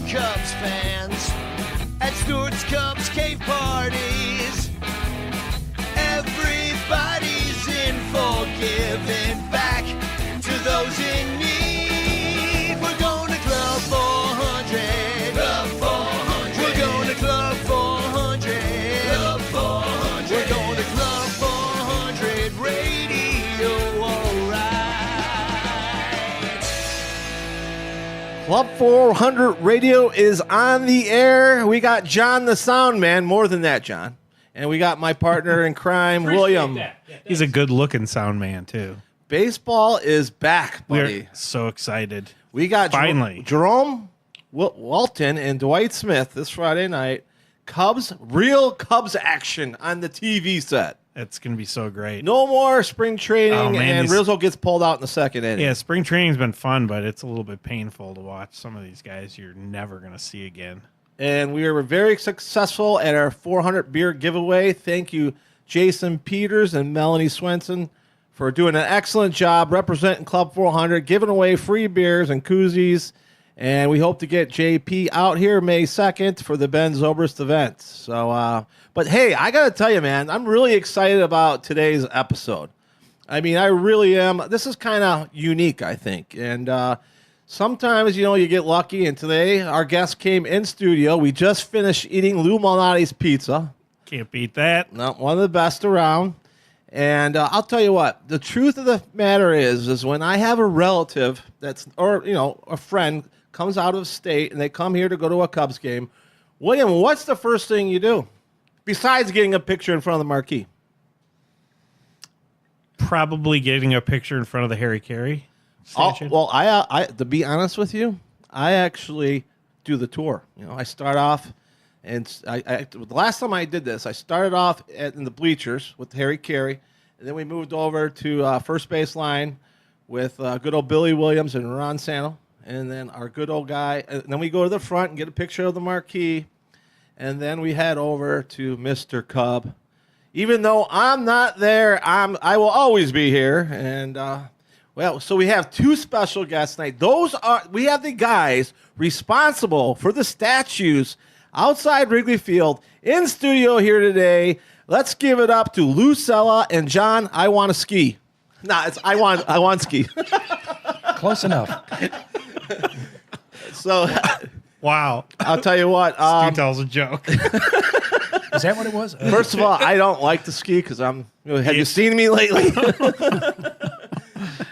Cubs fans at Stewart's Cubs cave parties. Everybody's in for giving back to those in need. We're going to Club 400. Club 400. We're going to Club 400. Club 400. We're going to Club 400 Radio, alright. Club 400 Radio is on the air. We got John the Sound Man, more than that, John. And we got my partner in crime, William. Yeah, he's a good-looking sound man, too. Baseball is back, buddy. We're so excited. We got Finally. Jerome Walton and Dwight Smith this Friday night. Real Cubs action on the TV set. It's going to be so great. No more spring training, and man, Rizzo gets pulled out in the second inning. Yeah, spring training's been fun, but it's a little bit painful to watch some of these guys you're never going to see again. And we were very successful at our 400 beer giveaway. Thank you, Jason Peters and Melanie Swenson, for doing an excellent job representing Club 400, giving away free beers and koozies. And we hope to get JP out here May 2nd for the Ben Zobrist event. So, but hey, I got to tell you, man, I'm really excited about today's episode. I mean, I really am. This is kind of unique, I think. And sometimes, you get lucky. And today, our guest came in studio. We just finished eating Lou Malnati's pizza. Can't beat that. Not one of the best around. And I'll tell you what, the truth of the matter is when I have a relative a friend comes out of state and they come here to go to a Cubs game, William, what's the first thing you do besides getting a picture in front of the marquee? Probably getting a picture in front of the Harry Caray statue. Well, I to be honest with you, I actually do the tour. I start off, and the last time I did this, I started off in the bleachers with Harry Caray, and then we moved over to first base line with good old Billy Williams and Ron Santo, and then our good old guy. And then we go to the front and get a picture of the marquee, and then we head over to Mr. Cub. Even though I'm not there, I will always be here. And so we have two special guests tonight. We have the guys responsible for the statues outside Wrigley Field in studio here today. Let's give it up to Lou Cella and John Iwanski. It's Iwanski. Close enough. So, wow. I'll tell you what. Stu tells a joke. Is that what it was? First of all, I don't like to ski because have you seen me lately?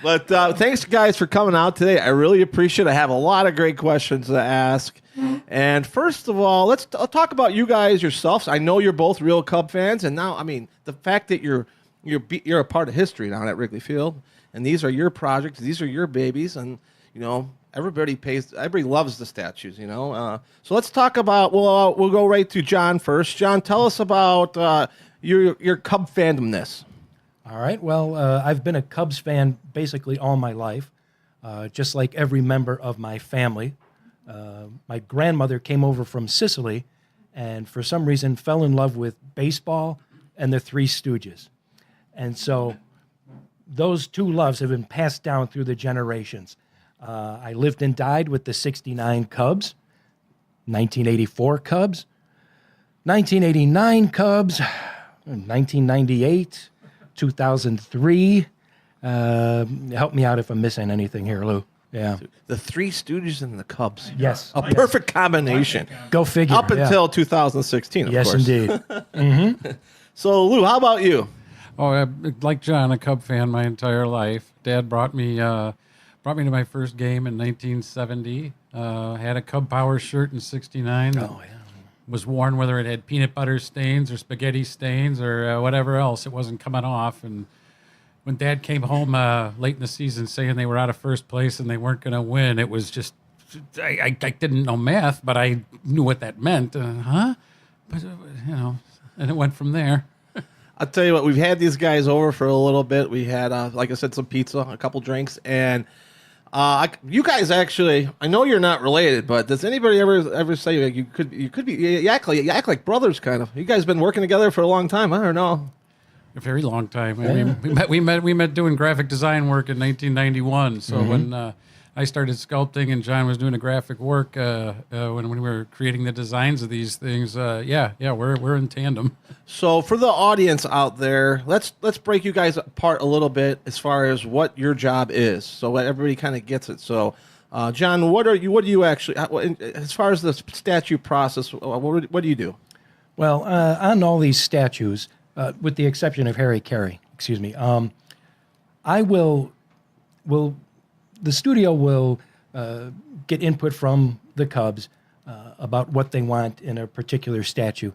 But thanks, guys, for coming out today. I really appreciate it. I have a lot of great questions to ask. And first of all, let's talk about you guys yourselves. I know you're both real Cub fans, and now, the fact that you're a part of history now at Wrigley Field, and these are your projects, these are your babies, and everybody loves the statues. So let's talk about. We'll go right to John first. John, tell us about your Cub fandomness. All right. Well, I've been a Cubs fan basically all my life, just like every member of my family. My grandmother came over from Sicily and for some reason fell in love with baseball and the Three Stooges. And so those two loves have been passed down through the generations. I lived and died with the 69 Cubs, 1984 Cubs, 1989 Cubs, 1998, 2003. Help me out if I'm missing anything here, Lou. Yeah. The Three Stooges and the Cubs. Yes. A perfect combination. Go figure. Up until 2016, of yes, course. Yes, indeed. Mm-hmm. So, Lou, how about you? Oh, like John, a Cub fan my entire life. Dad brought me to my first game in 1970. Had a Cub Power shirt in '69. Oh, yeah. Was worn whether it had peanut butter stains or spaghetti stains or whatever else. It wasn't coming off. And when Dad came home late in the season saying they were out of first place and they weren't going to win, it was just, I didn't know math, but I knew what that meant. But, and it went from there. I'll tell you what, we've had these guys over for a little bit. We had, like I said, some pizza, a couple drinks, and you guys actually, I know you're not related, but does anybody ever say you could be, you act like brothers kind of? You guys been working together for a long time, huh, or no? A very long time. I mean, we met doing graphic design work in 1991. So when I started sculpting and John was doing the graphic work when we were creating the designs of these things, we're in tandem. So for the audience out there, let's break you guys apart a little bit as far as what your job is, so everybody kind of gets it. So, John, what do you actually, as far as the statue process, what do you do? Well, on all these statues, with the exception of Harry Caray, the studio will get input from the Cubs about what they want in a particular statue.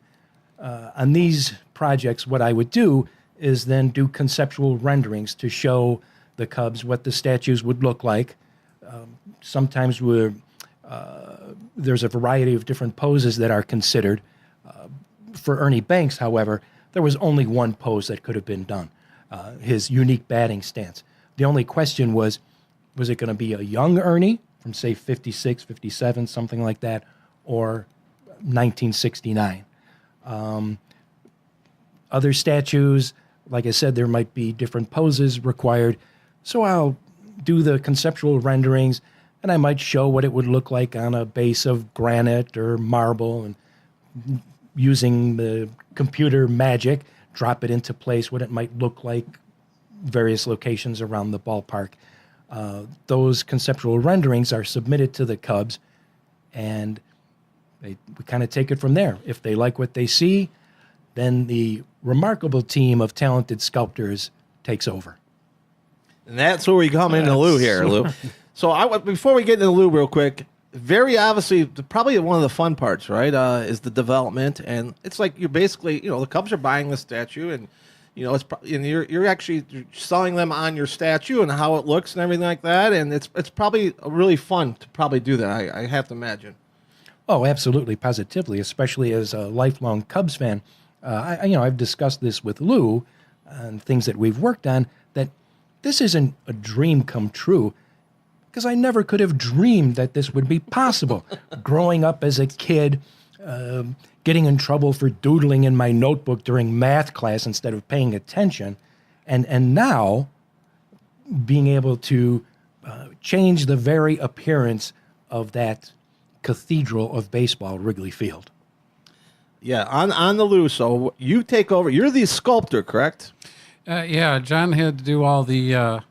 On these projects, what I would do is then do conceptual renderings to show the Cubs what the statues would look like. Sometimes there's a variety of different poses that are considered. For Ernie Banks, however, there was only one pose that could have been done, his unique batting stance. The only question was it going to be a young Ernie from, say, 56, 57, something like that, or 1969? Other statues, like I said, there might be different poses required. So I'll do the conceptual renderings, and I might show what it would look like on a base of granite or marble, and using the computer magic, drop it into place, what it might look like, various locations around the ballpark. Those conceptual renderings are submitted to the Cubs, and we kind of take it from there. If they like what they see, then the remarkable team of talented sculptors takes over. And that's where we come into Lou here, Lou. So before we get into Lou real quick, very obviously, probably one of the fun parts, right, is the development. And it's like you're basically, the Cubs are buying the statue, and you're actually selling them on your statue and how it looks and everything like that. And it's probably really fun to probably do that. I have to imagine. Oh, absolutely, positively, especially as a lifelong Cubs fan. I've discussed this with Lou and things that we've worked on, that this isn't a dream come true, because I never could have dreamed that this would be possible. Growing up as a kid, getting in trouble for doodling in my notebook during math class instead of paying attention, and now being able to change the very appearance of that cathedral of baseball, Wrigley Field. Yeah, on the Lou. So you take over. You're the sculptor, correct? Yeah, John had to do all the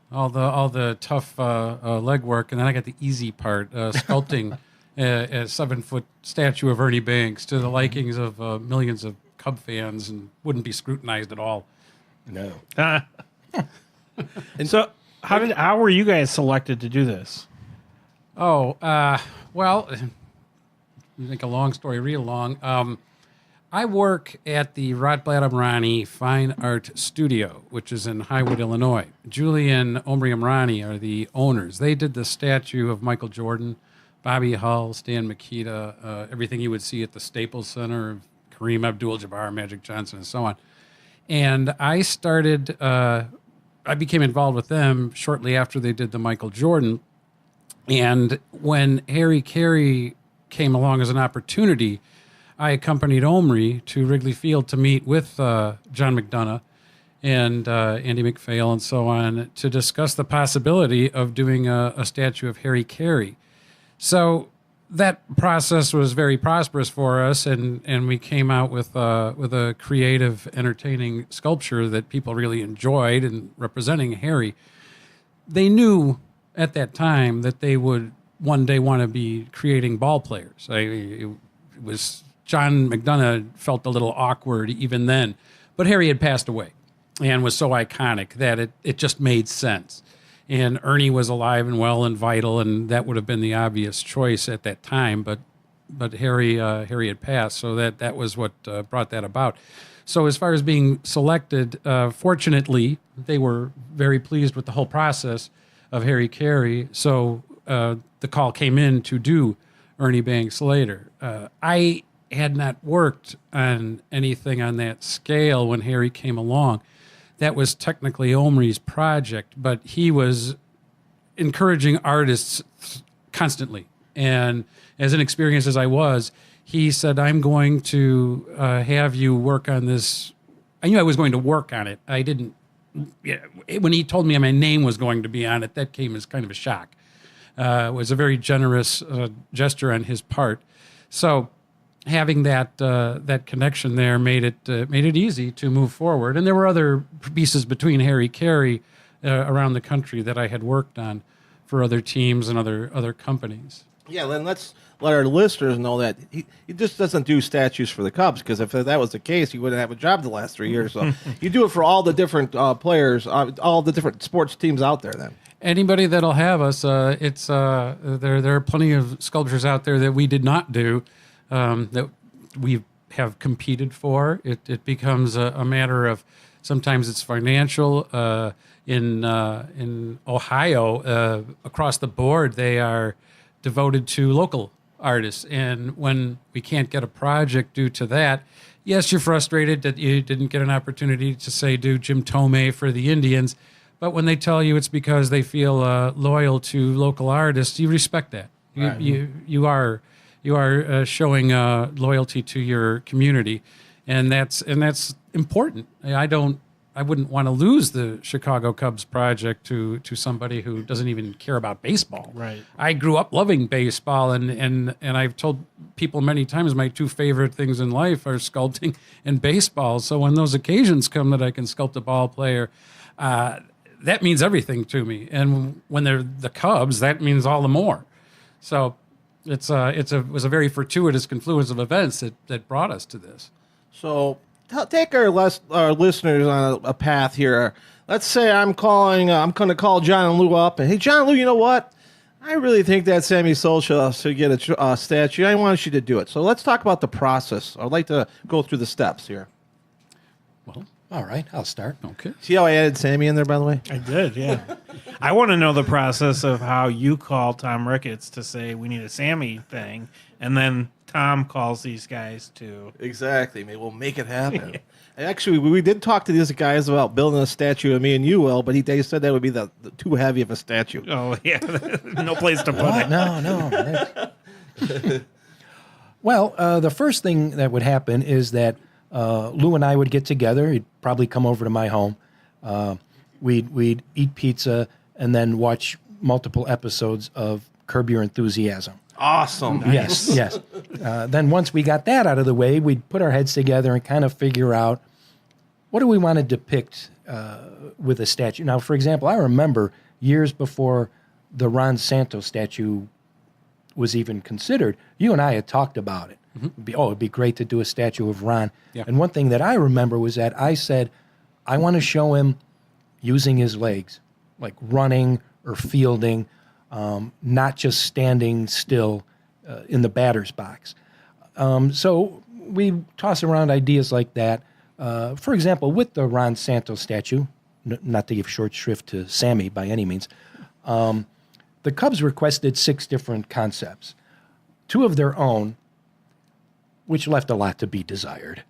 tough legwork, and then I got the easy part, sculpting a 7-foot statue of Ernie Banks to the likings of millions of Cub fans, and wouldn't be scrutinized at all. No. And so, how were you guys selected to do this? Oh, well, make a long story real long. I work at the Rotblat Amrani Fine Art Studio, which is in Highwood, Illinois. Julie and Omri Amrani are the owners. They did the statue of Michael Jordan, Bobby Hull, Stan Mikita, everything you would see at the Staples Center, Kareem Abdul-Jabbar, Magic Johnson, and so on. And I became involved with them shortly after they did the Michael Jordan. And when Harry Caray came along as an opportunity, I accompanied Omri to Wrigley Field to meet with John McDonough and Andy McPhail and so on to discuss the possibility of doing a statue of Harry Caray. So that process was very prosperous for us, and we came out with a creative, entertaining sculpture that people really enjoyed, and representing Harry. They knew at that time that they would one day want to be creating ball players. It was John McDonough felt a little awkward even then, but Harry had passed away and was so iconic that it just made sense. And Ernie was alive and well and vital, and that would have been the obvious choice at that time. But Harry had passed, so that was what brought that about. So as far as being selected, fortunately, they were very pleased with the whole process of Harry Caray. So the call came in to do Ernie Banks later. I had not worked on anything on that scale when Harry came along. That was technically Omri's project, but he was encouraging artists constantly. And as inexperienced as I was, he said, I'm going to have you work on this I knew I was going to work on it. I didn't. When he told me my name was going to be on it, that came as kind of a shock. It was a very generous gesture on his part. So having that connection there made it easy to move forward. And there were other pieces between Harry Caray around the country that I had worked on for other teams and other companies. Yeah, then let's let our listeners know that he just doesn't do statues for the Cubs, because if that was the case, he wouldn't have a job the last 3 years. So you do it for all the different players, all the different sports teams out there then. Anybody that'll have us, there are plenty of sculptures out there that we did not do, that we have competed for. It becomes a matter of, sometimes it's financial. In Ohio, across the board, they are devoted to local artists. And when we can't get a project due to that, yes, you're frustrated that you didn't get an opportunity to, say, do Jim Tomei for the Indians. But when they tell you it's because they feel loyal to local artists, you respect that. You are showing loyalty to your community, and that's important. I wouldn't want to lose the Chicago Cubs project to somebody who doesn't even care about baseball. Right. I grew up loving baseball, and I've told people many times my two favorite things in life are sculpting and baseball. So when those occasions come that I can sculpt a ball player, that means everything to me. And when they're the Cubs, that means all the more. So it was a very fortuitous confluence of events that brought us to this. So take our listeners on a path here. Let's say I'm going to call John and Lou up, and hey, John and Lou, you know what? I really think that Sammy Socha should get a statue. I want you to do it. So let's talk about the process. I'd like to go through the steps here. Well, All right, I'll start. okay. See how I added Sammy in there, by the way? I did, yeah. I want to know the process of how you call Tom Ricketts to say we need a Sammy thing, and then Tom calls these guys to... Exactly. Maybe we'll make it happen. Actually, we did talk to these guys about building a statue of me and you, Will, but they said that would be the too heavy of a statue. Oh, yeah. No place to put What? it. No. Well, the first thing that would happen is that Lou and I would get together. He'd probably come over to my home. We'd eat pizza and then watch multiple episodes of Curb Your Enthusiasm. Awesome. Yes. Then once we got that out of the way, we'd put our heads together and kind of figure out what do we want to depict with a statue. Now, for example, I remember years before the Ron Santo statue was even considered, you and I had talked about it. Mm-hmm. It'd be great to do a statue of Ron. Yeah. And one thing that I remember was that I said, I want to show him using his legs, like running or fielding, not just standing still in the batter's box. So we toss around ideas like that. For example, with the Ron Santo statue, not to give short shrift to Sammy by any means, the Cubs requested 6 different concepts, 2 of their own, which left a lot to be desired.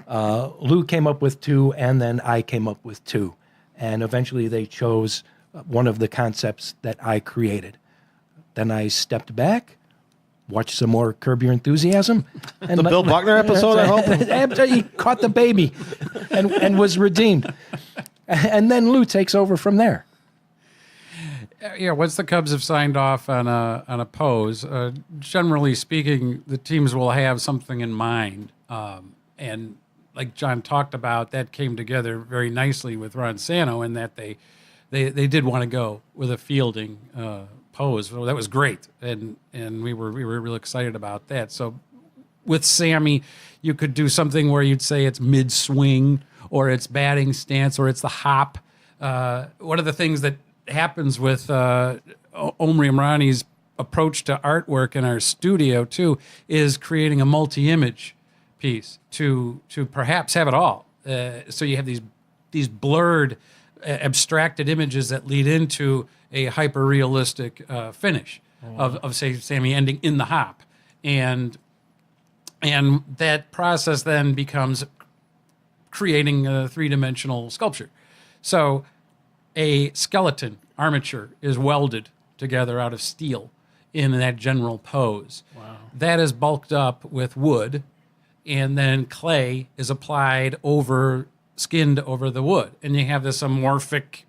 Lou came up with 2, and then I came up with 2. And eventually they chose one of the concepts that I created. Then I stepped back, watched some more Curb Your Enthusiasm. And the Bill Buckner episode, I hope? He caught the baby and was redeemed. And then Lou takes over from there. Yeah, once the Cubs have signed off on a pose, generally speaking, the teams will have something in mind. And like John talked about, that came together very nicely with Ron Santo in that they did want to go with a fielding pose. Well, that was great, and we were real excited about that. So with Sammy, you could do something where you'd say it's mid-swing, or it's batting stance, or it's the hop. One of the things that happens with Omri Amrani's approach to artwork in our studio too is creating a multi-image piece to perhaps have it all. So you have these blurred, abstracted images that lead into a hyper-realistic finish of say Sammy ending in the hop, and that process then becomes creating a 3-dimensional sculpture. So a skeleton armature is welded together out of steel in that general pose. Wow. That is bulked up with wood, and then clay is applied over skinned over the wood, and you have this amorphic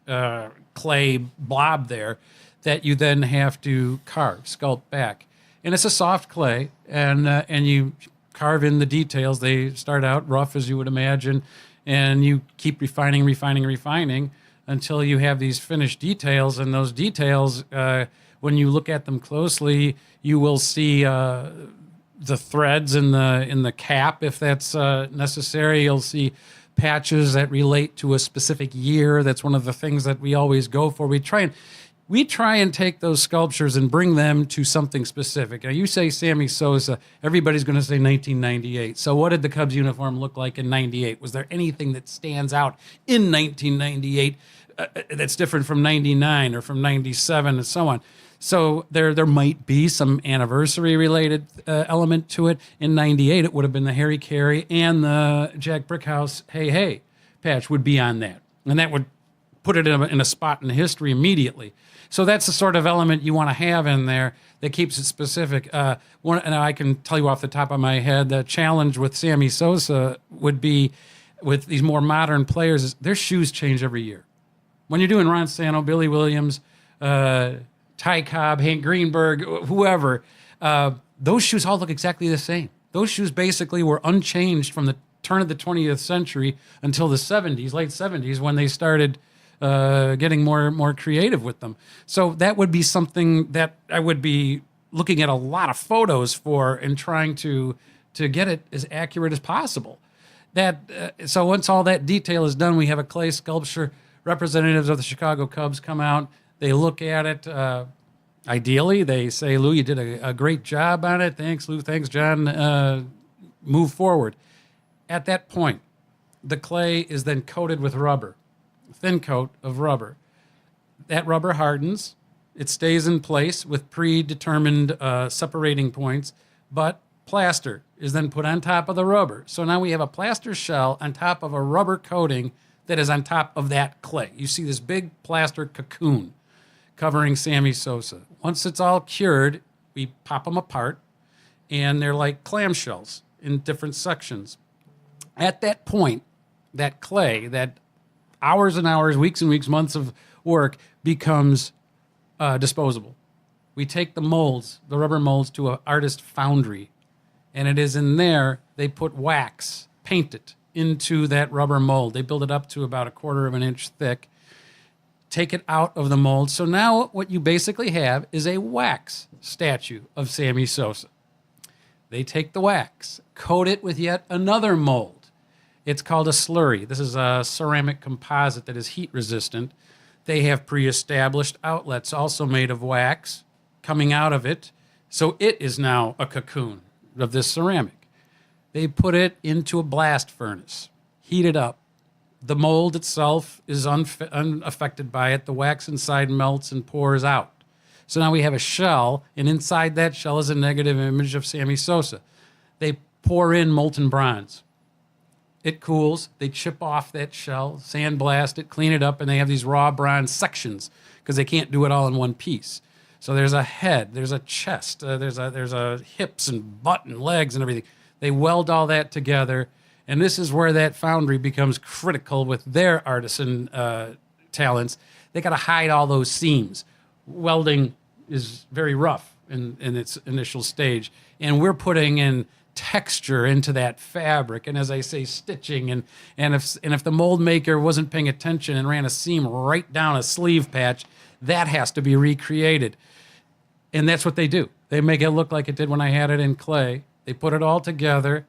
clay blob there that you then have to carve, sculpt back. And it's a soft clay, and you carve in the details. They start out rough, as you would imagine, and you keep refining until you have these finished details. And those details, when you look at them closely, you will see the threads in the cap, if that's necessary. You'll see patches that relate to a specific year. That's one of the things that we always go for. We try and take those sculptures and bring them to something specific. Now, you say Sammy Sosa, everybody's going to say 1998. So what did the Cubs uniform look like in 98? Was there anything that stands out in 1998 that's different from 99 or from 97 and so on? So there might be some anniversary-related element to it. In 98, it would have been the Harry Caray and the Jack Brickhouse Hey Hey patch would be on that. And that would put it in a spot in history immediately. So that's the sort of element you want to have in there that keeps it specific. And I can tell you off the top of my head, the challenge with Sammy Sosa would be with these more modern players is their shoes change every year. When you're doing Ron Santo, Billy Williams, Ty Cobb, Hank Greenberg, whoever, those shoes all look exactly the same. Those shoes basically were unchanged from the turn of the 20th century until the 70s, late 70s, when they started getting more creative with them. So that would be something that I would be looking at a lot of photos for and trying to get it as accurate as possible. So once all that detail is done, we have a clay sculpture. Representatives of the Chicago Cubs come out. They look at it. Ideally, they say, Lou, you did a great job on it. Thanks, Lou. Thanks, John. Move forward. At that point, the clay is then coated with rubber, thin coat of rubber. That rubber hardens. It stays in place with predetermined separating points, but plaster is then put on top of the rubber. So now we have a plaster shell on top of a rubber coating that is on top of that clay. You see this big plaster cocoon covering Sammy Sosa. Once it's all cured, we pop them apart, and they're like clamshells in different sections. At that point, that clay, that hours and hours, weeks and weeks, months of work becomes disposable. We take the molds, the rubber molds, to an artist foundry, and it is in there they put wax, paint it into that rubber mold. They build it up to about 1/4 of an inch thick, take it out of the mold. So now what you basically have is a wax statue of Sammy Sosa. They take the wax, coat it with yet another mold. It's called a slurry. This is a ceramic composite that is heat resistant. They have pre-established outlets also made of wax coming out of it. So it is now a cocoon of this ceramic. They put it into a blast furnace, heat it up. The mold itself is unaffected by it. The wax inside melts and pours out. So now we have a shell, and inside that shell is a negative image of Sammy Sosa. They pour in molten bronze. It cools. They chip off that shell, sandblast it, clean it up, and they have these raw bronze sections because they can't do it all in one piece. So there's a head, there's a chest, there's a hips and butt and legs and everything. They weld all that together. And this is where that foundry becomes critical with their artisan talents. They got to hide all those seams. Welding is very rough in its initial stage. And we're putting in texture into that fabric. And as I say, stitching. And if the mold maker wasn't paying attention and ran a seam right down a sleeve patch, that has to be recreated. And that's what they do. They make it look like it did when I had it in clay. They put it all together.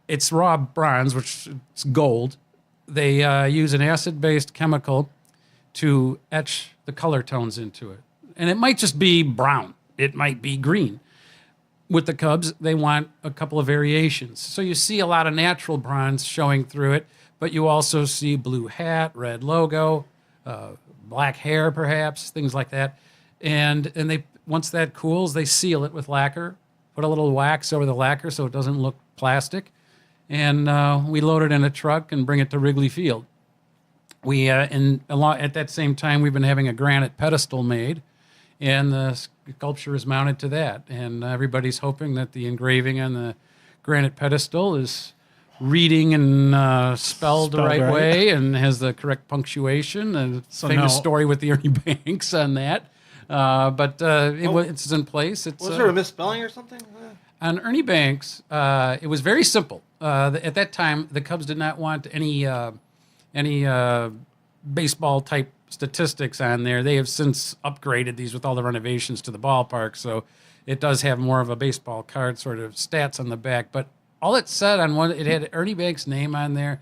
It's raw bronze, which is gold. They use an acid-based chemical to etch the color tones into it. And it might just be brown. It might be green. With the Cubs, they want a couple of variations. So you see a lot of natural bronze showing through it, but you also see blue hat, red logo, black hair perhaps, things like that. And they once that cools, they seal it with lacquer, put a little wax over the lacquer so it doesn't look plastic. And we load it in a truck and bring it to Wrigley Field. At that same time, we've been having a granite pedestal made, and the sculpture is mounted to that. And everybody's hoping that the engraving on the granite pedestal is reading and spelled the right right. way and has the correct punctuation. And famous story with the Ernie Banks on that. It's in place. Was there a misspelling or something? On Ernie Banks, it was very simple. At that time, the Cubs did not want any baseball type statistics on there. They have since upgraded these with all the renovations to the ballpark, so it does have more of a baseball card sort of stats on the back. But all it said on one, it had Ernie Banks' name on there,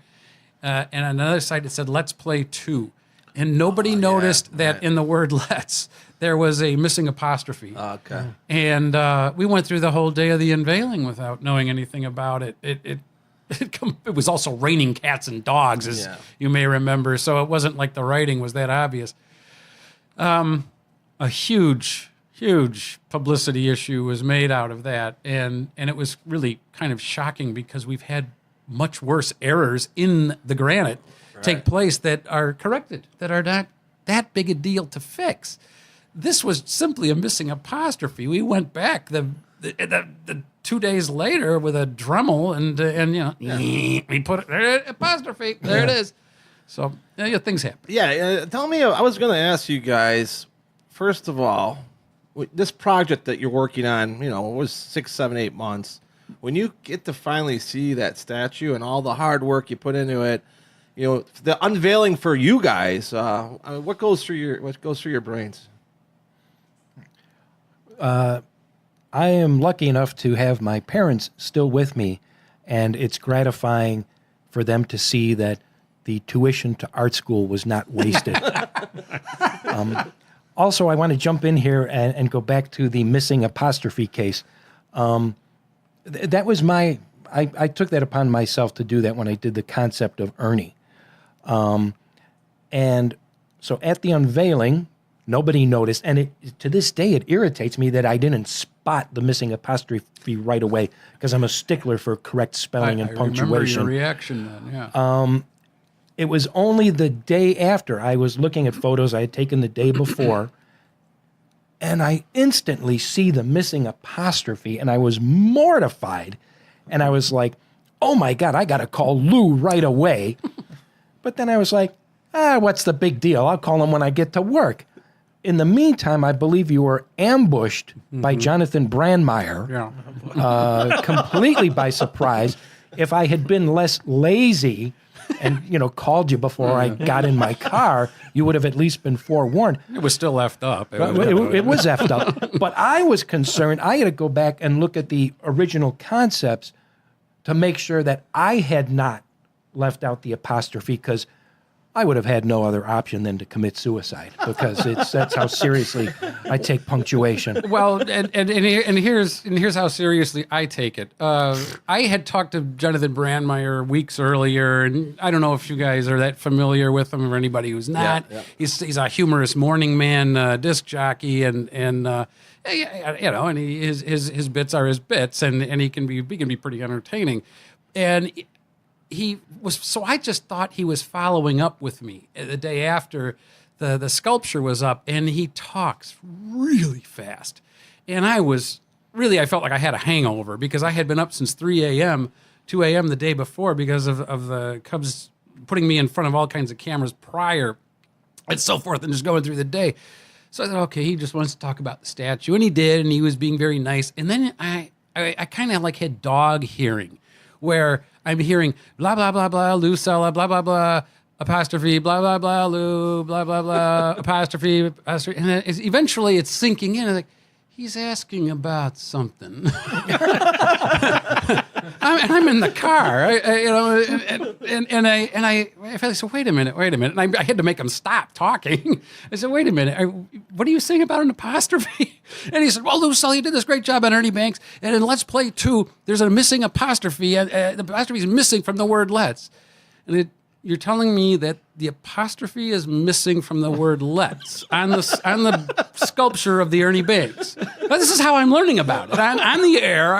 and on another side it said "Let's Play 2." And nobody noticed that in the word "let's" there was a missing apostrophe. Okay. And we went through the whole day of the unveiling without knowing anything about it. It was also raining cats and dogs, as you may remember, so it wasn't like the writing was that obvious. A huge publicity issue was made out of that, and it was really kind of shocking because we've had much worse errors in the granite take place that are corrected, that are not that big a deal to fix. This was simply a missing apostrophe. We went back the 2 days later with a Dremel and we put it apostrophe. There it is. So things happen. Yeah, tell me. I was going to ask you guys. First of all, this project that you're working on, it was 6, 7, 8 months. When you get to finally see that statue and all the hard work you put into it, the unveiling for you guys. What goes through your brains? I am lucky enough to have my parents still with me, and it's gratifying for them to see that the tuition to art school was not wasted. Also, I want to jump in here and go back to the missing apostrophe case. That was I took that upon myself to do that when I did the concept of Ernie. And so at the unveiling, nobody noticed, and to this day it irritates me that I didn't spot the missing apostrophe right away because I'm a stickler for correct spelling and punctuation. I remember your reaction then, yeah. It was only the day after I was looking at photos I had taken the day before, and I instantly see the missing apostrophe, and I was mortified, and I was like, oh my God, I got to call Lou right away. But then I was like, what's the big deal? I'll call him when I get to work. In the meantime, I believe you were ambushed by Jonathan Brandmeier, completely by surprise. If I had been less lazy and, called you before I got in my car, you would have at least been forewarned. It was still effed up. It was effed up. But I was concerned. I had to go back and look at the original concepts to make sure that I had not left out the apostrophe, because I would have had no other option than to commit suicide, because that's how seriously I take punctuation. Well, and here's how seriously I take it. I had talked to Jonathan Brandmeier weeks earlier, and I don't know if you guys are that familiar with him or anybody who's not. Yeah. He's a humorous morning man disc jockey, and his bits are his bits, and he can be pretty entertaining, and. So I just thought he was following up with me the day after the sculpture was up, and he talks really fast. And I felt like I had a hangover because I had been up since 3 a.m., 2 a.m. the day before because of the Cubs putting me in front of all kinds of cameras prior and so forth, and just going through the day. So I thought, okay, he just wants to talk about the statue, and he did, and he was being very nice. And then I kind of like had dog hearing, where I'm hearing blah, blah, blah, blah, Lou Cella, blah, blah, blah, apostrophe, blah, blah, blah, Lou, blah, blah, blah, apostrophe. And then eventually it's sinking in. I'm like, he's asking about something. I'm in the car, and I finally said, wait a minute. And I had to make him stop talking. I said, wait a minute, what are you saying about an apostrophe? And he said, well, Lou Cella, you did this great job on Ernie Banks, and in Let's Play 2, there's a missing apostrophe, and the apostrophe is missing from the word let's. And you're telling me that the apostrophe is missing from the word let's on the sculpture of the Ernie Banks. Now, this is how I'm learning about it on the air.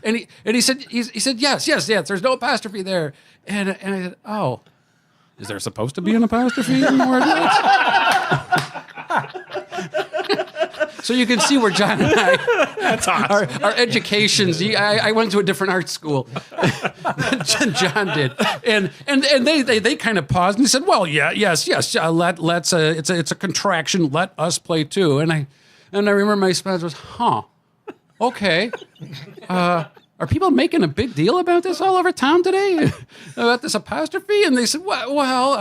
And he said yes, there's no apostrophe there. And I said, oh, is there supposed to be an apostrophe in the word let's? So you can see where John and I, That's awesome. our educations. I went to a different art school than John did, and they kind of paused and he said, "Well, yes. Let's it's a contraction. Let us play too." And I remember my response was, "Huh, okay." Are people making a big deal about this all over town today? About this apostrophe? And they said, well,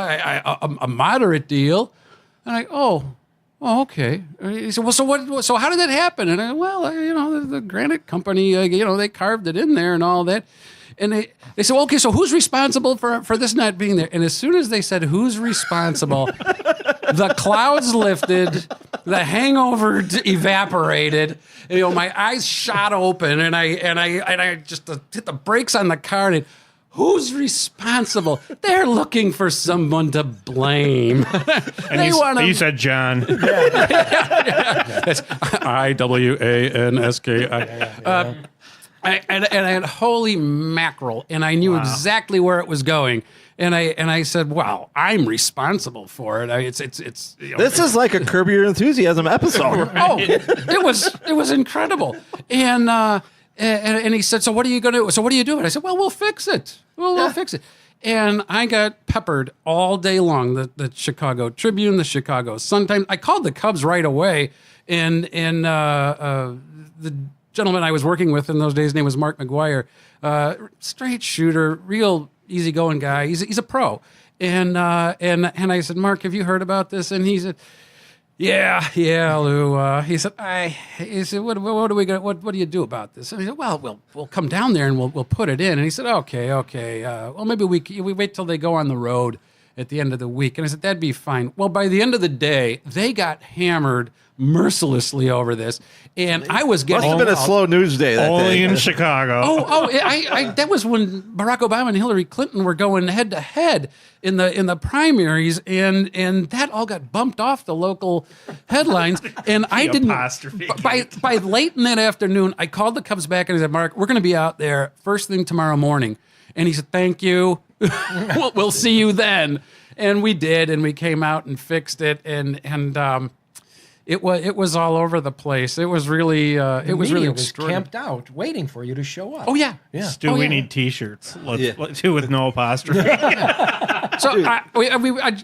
a moderate deal. And okay. He said, well, so how did that happen? And I, the granite company, they carved it in there and all that. And they said, well, okay, so who's responsible for this not being there? And as soon as they said, who's responsible, the clouds lifted, the hangover evaporated. My eyes shot open, and I just hit the brakes on the car. And who's responsible? They're looking for someone to blame. And you said John. It's Iwanski. And I had holy mackerel, and I knew exactly where it was going. And I said, "Well, I'm responsible for it. It's This is like a Curb Your Enthusiasm episode. Oh, it was incredible." And he said, "So what are you going to? So what are you doing?" I said, "Well, we'll fix it. We'll fix it." And I got peppered all day long. The Chicago Tribune, the Chicago Sun-Times. I called the Cubs right away, and the gentleman I was working with in those days, his name was Mark McGuire, straight shooter, real easygoing guy. He's a pro. And I said, "Mark, have you heard about this?" And he said, Yeah, Lou. He said, what do you do about this? And he said, well, we'll come down there and we'll put it in. And he said, okay. Well, maybe we wait till they go on the road at the end of the week. And I said, that'd be fine. Well, by the end of the day, they got hammered mercilessly over this, and I was getting... Must have been a slow news day that Only day. in Chicago. That was when Barack Obama and Hillary Clinton were going head to head in the primaries, and that all got bumped off the local headlines. And I didn't. Apostrophe. By late in that afternoon, I called the Cubs back and I said, "Mark, we're going to be out there first thing tomorrow morning." And he said, "Thank you. we'll see you then." And we did, and we came out and fixed it, and it was all over the place. It was really extraordinary. Camped out, waiting for you to show up. Oh yeah. Stu, we need T-shirts. Let's do with no apostrophe. So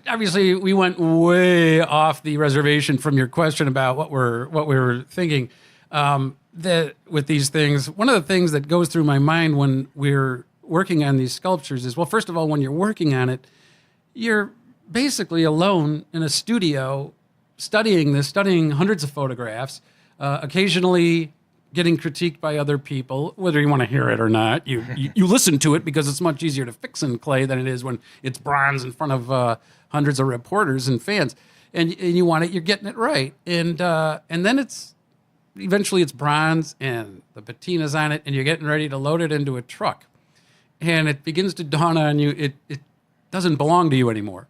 obviously we went way off the reservation from your question about what we were thinking. With these things, one of the things that goes through my mind when we're working on these sculptures is, well, first of all, when you're working on it, you're basically alone in a studio studying hundreds of photographs, occasionally getting critiqued by other people, whether you want to hear it or not. You listen to it because it's much easier to fix in clay than it is when it's bronze in front of hundreds of reporters and fans. And you want it, you're getting it right. And then eventually it's bronze and the patina's on it and you're getting ready to load it into a truck. And it begins to dawn on you, it doesn't belong to you anymore.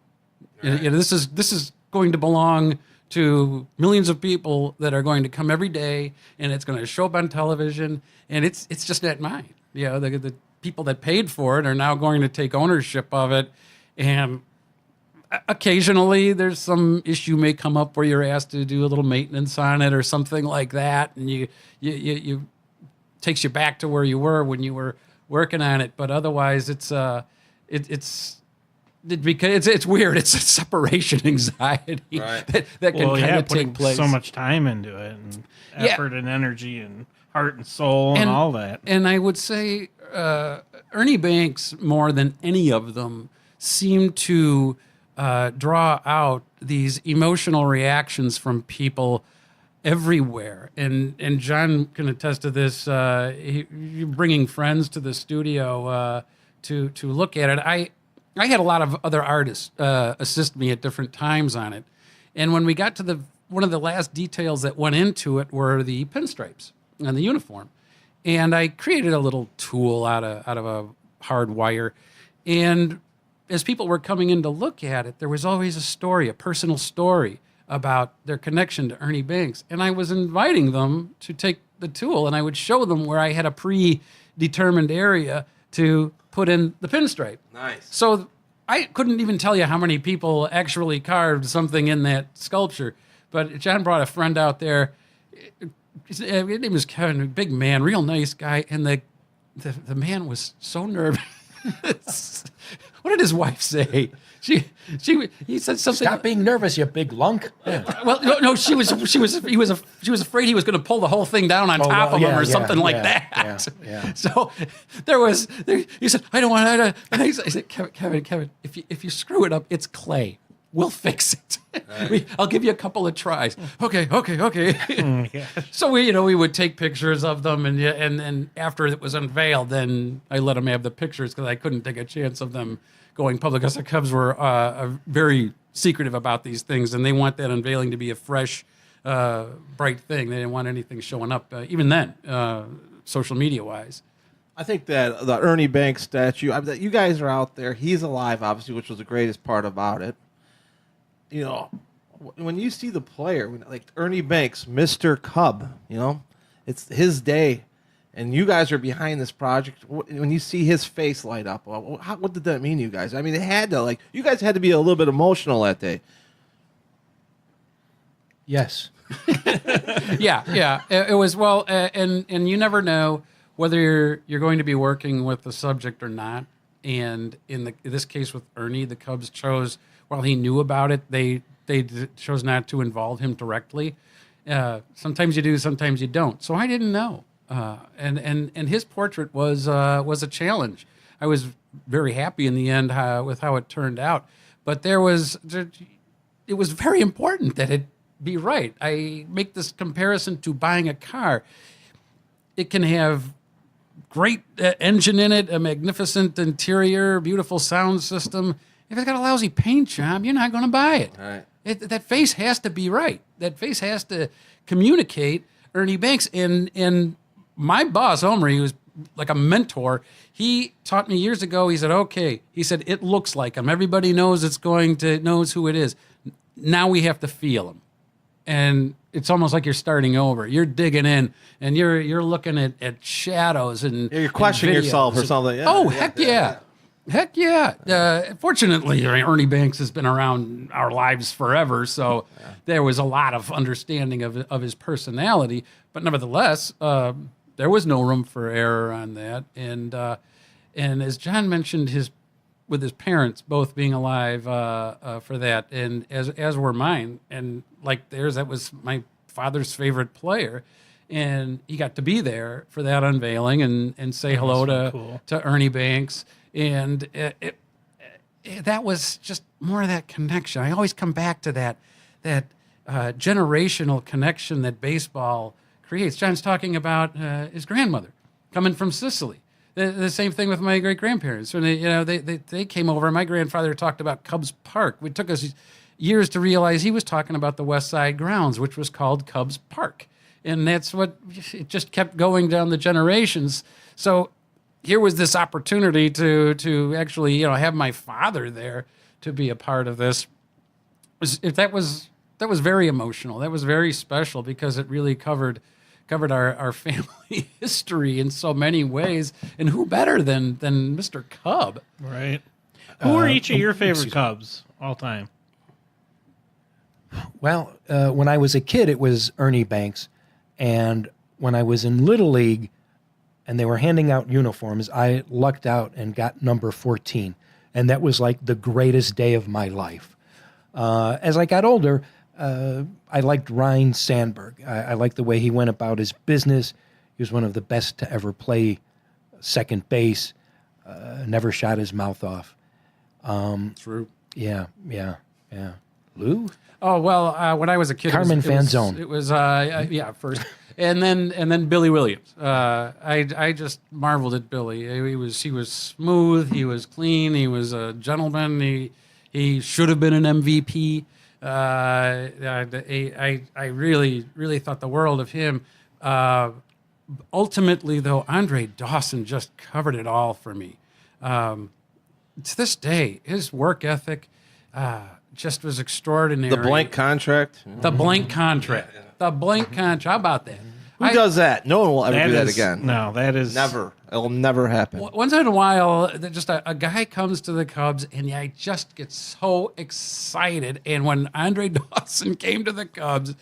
Right. This is going to belong to millions of people that are going to come every day, and it's going to show up on television, and it's just not mine. The people that paid for it are now going to take ownership of it, and occasionally there's some issue may come up where you're asked to do a little maintenance on it or something like that, and you takes you back to where you were when you were working on it. But otherwise, it's weird. It's a separation anxiety right. that can kind of putting take place. So much time into it, and effort and energy and heart and soul and all that. And I would say Ernie Banks, more than any of them, seemed to draw out these emotional reactions from people everywhere. And John can attest to this. You're bringing friends to the studio to look at it. I had a lot of other artists assist me at different times on it. And when we got to one of the last details that went into it were the pinstripes on the uniform. And I created a little tool out of a hard wire. And as people were coming in to look at it, there was always a personal story about their connection to Ernie Banks. And I was inviting them to take the tool, and I would show them where I had a predetermined area to put in the pinstripe. Nice. So I couldn't even tell you how many people actually carved something in that sculpture. But John brought a friend out there, his name was Kevin, a big man, real nice guy, and the man was so nervous. What did his wife say? He said something. Stop being nervous, you big lunk. Yeah. Well, no, she was afraid he was going to pull the whole thing down on top of him or something like that. Yeah. So he said, I don't want to. And I said, Kevin, if you screw it up, it's clay. We'll fix it. I'll give you a couple of tries. Okay. So we would take pictures of them, and then after it was unveiled, then I let them have the pictures because I couldn't take a chance of them going public. Because the Cubs were very secretive about these things, and they want that unveiling to be a fresh, bright thing. They didn't want anything showing up, even then, social media wise. I think that the Ernie Banks statue, that you guys are out there. He's alive, obviously, which was the greatest part about it. You know, when you see the player, like Ernie Banks, Mr. Cub, it's his day, and you guys are behind this project. When you see his face light up, what did that mean to you guys? I mean, it had to, you guys had to be a little bit emotional that day. Yes. Yeah. It was, well, and you never know whether you're going to be working with the subject or not. And in this case with Ernie, the Cubs chose, while he knew about it, they chose not to involve him directly. Sometimes you do, sometimes you don't. So I didn't know. And his portrait was a challenge. I was very happy in the end with how it turned out. But it was very important that it be right. I make this comparison to buying a car. It can have great engine in it, a magnificent interior, beautiful sound system. If it's got a lousy paint job, you're not going to buy it. Right. That face has to be right. That face has to communicate Ernie Banks. And my boss, Omri, who was like a mentor, he taught me years ago, he said, okay, he said, it looks like him. Everybody knows knows who it is. Now we have to feel him. And it's almost like you're starting over. You're digging in, and you're looking at shadows and You're questioning and videos. yourself or something. Yeah, Oh, heck yeah. Heck yeah. Fortunately, Ernie Banks has been around our lives forever, so there was a lot of understanding of his personality. But nevertheless, there was no room for error on that. And as John mentioned, with his parents both being alive for that, and as were mine, and like theirs, that was my father's favorite player. And he got to be there for that unveiling and say hello to Ernie Banks. And that was just more of that connection. I always come back to that generational connection that baseball creates. John's talking about his grandmother coming from Sicily. The same thing with my great-grandparents. When they came over, my grandfather talked about Cubs Park. It took us years to realize he was talking about the West Side grounds, which was called Cubs Park. And that's what it just kept going down the generations. So here was this opportunity to actually have my father there to be a part of this. That was very emotional. That was very special because it really covered our family history in so many ways. And who better than Mr. Cub? Right. Who are each of your favorite Cubs all time? Well, when I was a kid, it was Ernie Banks. And when I was in Little League and they were handing out uniforms, I lucked out and got number 14. And that was like the greatest day of my life. As I got older, I liked Ryne Sandberg. I liked the way he went about his business. He was one of the best to ever play second base. Never shot his mouth off. True. Yeah. Lou? Oh, well, when I was a kid, Carmen Fanzone. It was first. And then Billy Williams. I just marveled at Billy. He was smooth. He was clean. He was a gentleman. He should have been an MVP. I really thought the world of him. Ultimately, though, Andre Dawson just covered it all for me. To this day, his work ethic just was extraordinary. The blank contract. The blank contract. The blank contract. How about that? Who does that? No one will ever do that is- again. No, that is Never. It'll never happen. Once in a while, just a guy comes to the Cubs, and I just get so excited. And when Andre Dawson came to the Cubs,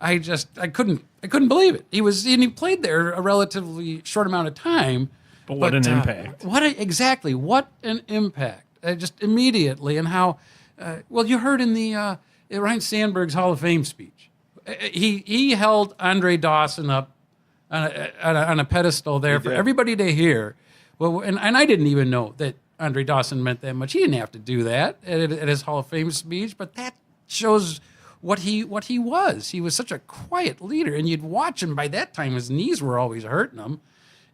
I couldn't believe it. He played there a relatively short amount of time. But what an impact. What an impact. Just immediately, and how, you heard in the Ryan Sandberg's Hall of Fame speech, he held Andre Dawson up on a pedestal there for everybody to hear. Well, and I didn't even know that Andre Dawson meant that much. He didn't have to do that at his Hall of Fame speech, but that shows what he was. He was such a quiet leader, and you'd watch him. By that time, his knees were always hurting him.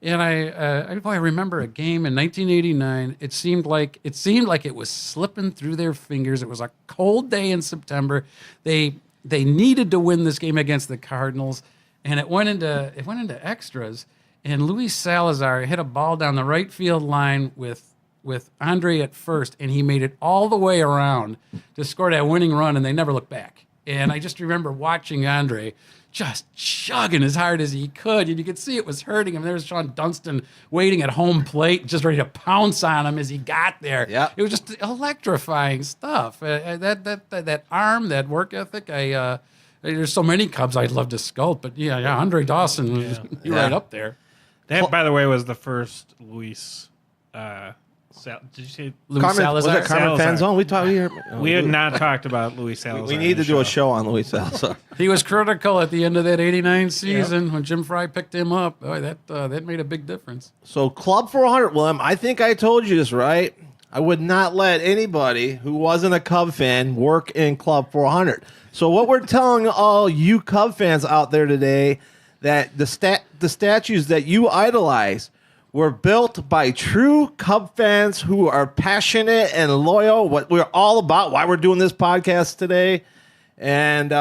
And I remember a game in 1989. It seemed like it was slipping through their fingers. It was a cold day in September. They needed to win this game against the Cardinals, and it went into extras. And Luis Salazar hit a ball down the right field line with Andre at first, and he made it all the way around to score that winning run, and they never looked back. And I just remember watching Andre just chugging as hard as he could, and you could see it was hurting him. There was Sean Dunston waiting at home plate, just ready to pounce on him as he got there. Yep. It was just electrifying stuff. That arm, that work ethic. There's so many Cubs I'd love to sculpt, but yeah, Andre Dawson was right up there. That, by the way, was the first Luis. Did you say Luis Carmen, Salazar. was it Carmen Salazar. Fan Zone? We had not talked about Luis Salazar. We on need the to do a show. show on Luis Salazar. He was critical at the end of that '89 season when Jim Fry picked him up. Boy, that made a big difference. So Club 400, William, I think I told you this, right? I would not let anybody who wasn't a Cub fan work in Club 400. So what we're telling all you Cub fans out there today, that the statues that you idolize were built by true Cub fans who are passionate and loyal, what we're all about, why we're doing this podcast today. And,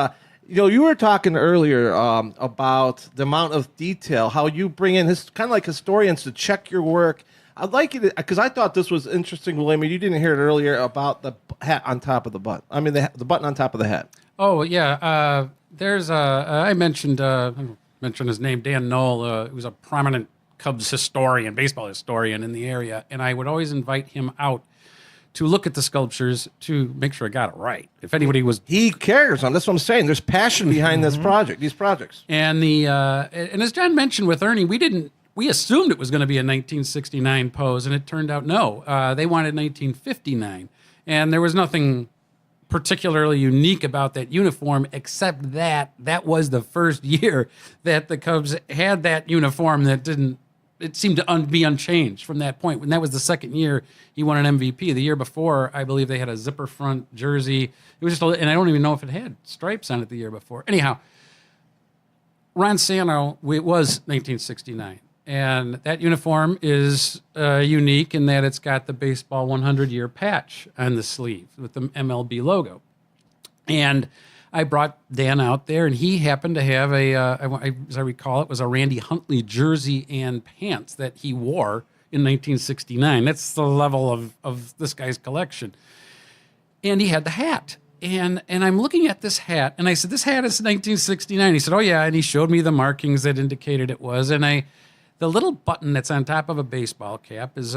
you were talking earlier about the amount of detail, how you bring in kind of like historians to check your work. I'd like you to, because I thought this was interesting, William. You didn't hear it earlier about the hat on top of the button. I mean, the button on top of the hat. Oh yeah, there's I mentioned his name, Dan Knoll, who's a prominent Cubs historian, baseball historian in the area, and I would always invite him out to look at the sculptures to make sure I got it right. If anybody was, He cares. That's what I'm saying. There's passion behind this project, these projects. and and as John mentioned with Ernie, we assumed it was going to be a 1969 pose, and it turned out no. They wanted 1959, and there was nothing particularly unique about that uniform, except that was the first year that the Cubs had that uniform that didn't. It seemed to be unchanged from that point. When that was the second year he won an MVP. The year before, I believe they had a zipper front jersey. It was just, and I don't even know if it had stripes on it the year before. Anyhow, Ron Santo, it was 1969. And that uniform is unique in that it's got the baseball 100-year patch on the sleeve with the MLB logo. And I brought Dan out there, and he happened to have as I recall, it was a Randy Huntley jersey and pants that he wore in 1969. That's the level of this guy's collection. And he had the hat. And I'm looking at this hat, and I said, "This hat is 1969." He said, "Oh, yeah." And he showed me the markings that indicated it was. And the little button that's on top of a baseball cap is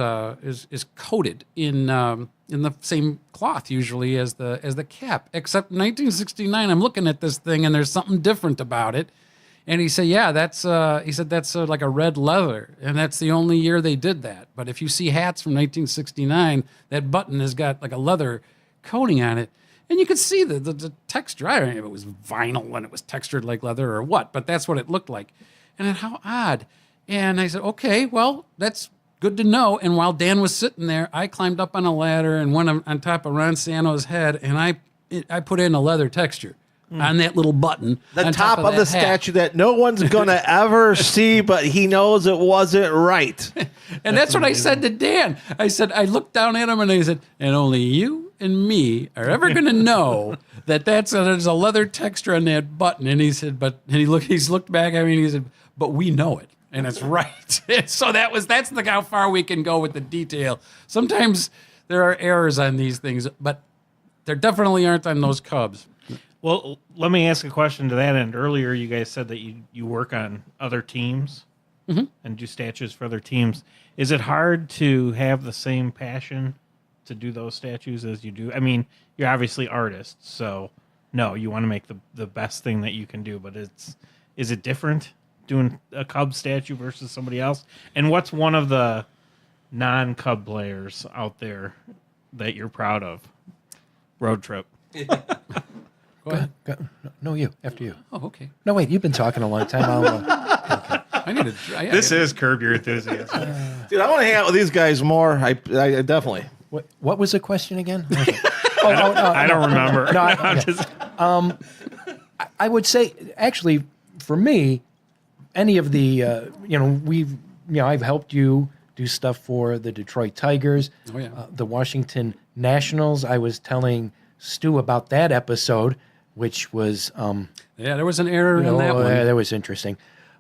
coated in the same cloth usually as the cap. Except in 1969, I'm looking at this thing and there's something different about it. And he said, "Yeah, that's like a red leather, and that's the only year they did that. But if you see hats from 1969, that button has got like a leather coating on it." And you could see the texture. I don't know if it was vinyl and it was textured like leather or what, but that's what it looked like. And then how odd. And I said, "Okay, well, that's good to know." And while Dan was sitting there, I climbed up on a ladder and went on top of Ron Santo's head, and I put in a leather texture on that little button. The on top of that the hat. statue that no one's going to ever see, but he knows it wasn't right. And that's what I said to Dan. I said, I looked down at him and I said, "And only you and me are ever going to know that there's a leather texture on that button." And he said, he's looked back at me and he said, "But we know it. And it's right." So that's how far we can go with the detail. Sometimes there are errors on these things, but there definitely aren't on those Cubs. Well, let me ask a question to that end. Earlier, you guys said that you work on other teams and do statues for other teams. Is it hard to have the same passion to do those statues as you do? I mean, you're obviously artists, so no, you want to make the best thing that you can do, but is it different doing a Cubs statue versus somebody else? And what's one of the non-Cub players out there that you're proud of? Road trip. Go ahead. Go. No, you. After you. Oh, okay. No, wait. You've been talking a long time. I need to. This is Curb Your Enthusiasm. Dude, I want to hang out with these guys more. I definitely. What was the question again? I don't remember. No, I'm okay. just- I would say, actually, for me, any of the, I've helped you do stuff for the Detroit Tigers, Oh, yeah. The Washington Nationals. I was telling Stu about that episode, which was, Yeah, there was an error in that one. that was interesting.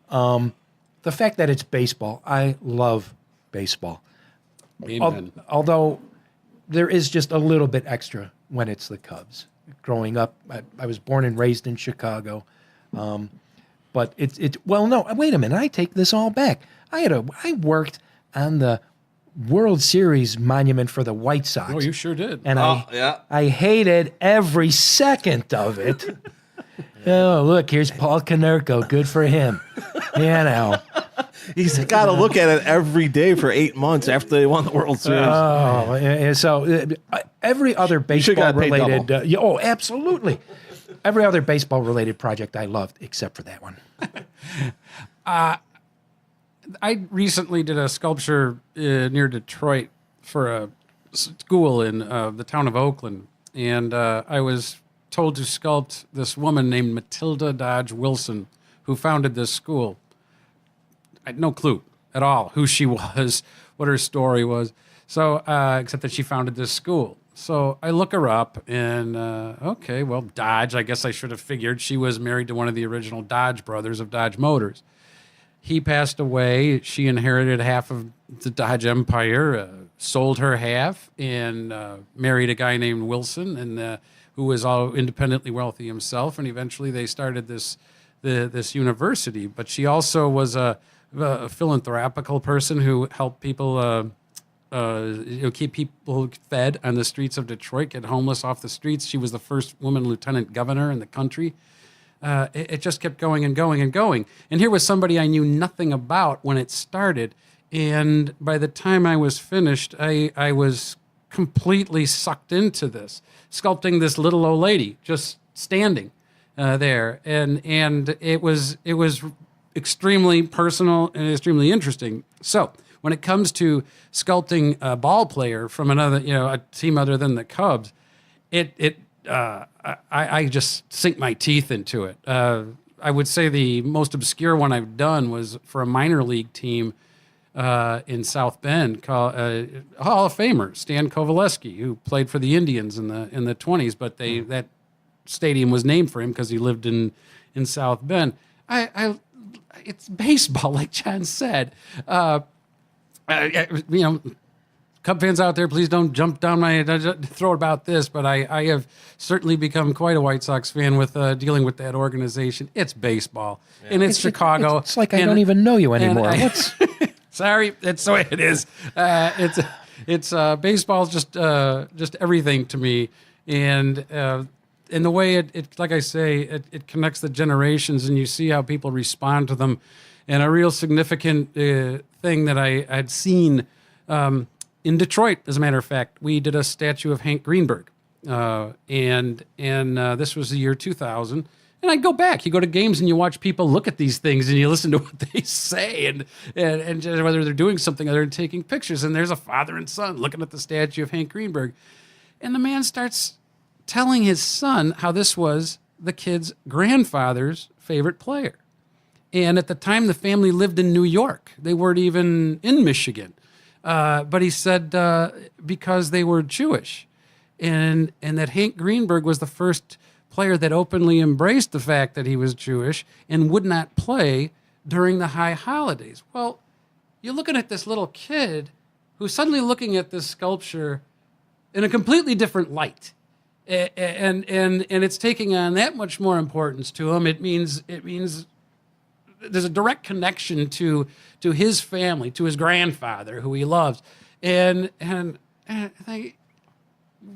The fact that it's baseball, I love baseball. Amen. Although there is just a little bit extra when it's the Cubs. Growing up, I was born and raised in Chicago, but well, no, wait a minute, I take this all back. I worked on the World Series monument for the White Sox. Oh, you sure did. And yeah. I hated every second of it. Oh, look, here's Paul Konerko. Good for him. He's got to look at it every day for 8 months after they won the World Series. So every other should baseball got paid related, absolutely. Every other baseball related project I loved, except for that one. I recently did a sculpture near Detroit for a school in the town of Oakland, and I was told to sculpt this woman named Matilda Dodge Wilson, who founded this school. I had no clue at all who she was, what her story was. So, except that she founded this school. So I look her up and, okay, well, Dodge, I guess I should have figured she was married to one of the original Dodge brothers of Dodge Motors. He passed away. She inherited half of the Dodge empire, sold her half, and married a guy named Wilson, and who was all independently wealthy himself. And eventually they started this university. But she also was a philanthropical person who helped people keep people fed on the streets of Detroit, get homeless off the streets. She was the first woman lieutenant governor in the country. It just kept going and going and going. And here was somebody I knew nothing about when it started. And by the time I was finished, I was completely sucked into this, sculpting this little old lady just standing there. And it was extremely personal and extremely interesting. So when it comes to sculpting a ball player from another, a team other than the Cubs, I just sink my teeth into it. I would say the most obscure one I've done was for a minor league team in South Bend, called Hall of Famer Stan Kovaleski, who played for the Indians in the 20s, but that stadium was named for him because he lived in South Bend. It's baseball, like John said. Cub fans out there, please don't jump down my throat about this, but I have certainly become quite a White Sox fan with dealing with that organization. It's baseball, and it's Chicago. It's like I don't even know you anymore. Sorry, that's the way it is. It's baseball's just everything to me, and in the way it like I say, it connects the generations, and you see how people respond to them. And a real significant thing that I had seen in Detroit, as a matter of fact, we did a statue of Hank Greenberg, and this was the year 2000. And I go back. You go to games and you watch people look at these things and you listen to what they say and whether they're doing something or they're taking pictures. And there's a father and son looking at the statue of Hank Greenberg, and the man starts telling his son how this was the kid's grandfather's favorite player. And at the time, the family lived in New York. They weren't even in Michigan. But he said because they were Jewish, and that Hank Greenberg was the first player that openly embraced the fact that he was Jewish and would not play during the high holidays. Well, you're looking at this little kid who's suddenly looking at this sculpture in a completely different light. and it's taking on that much more importance to him. It means there's a direct connection to his family, to his grandfather, who he loves, and I think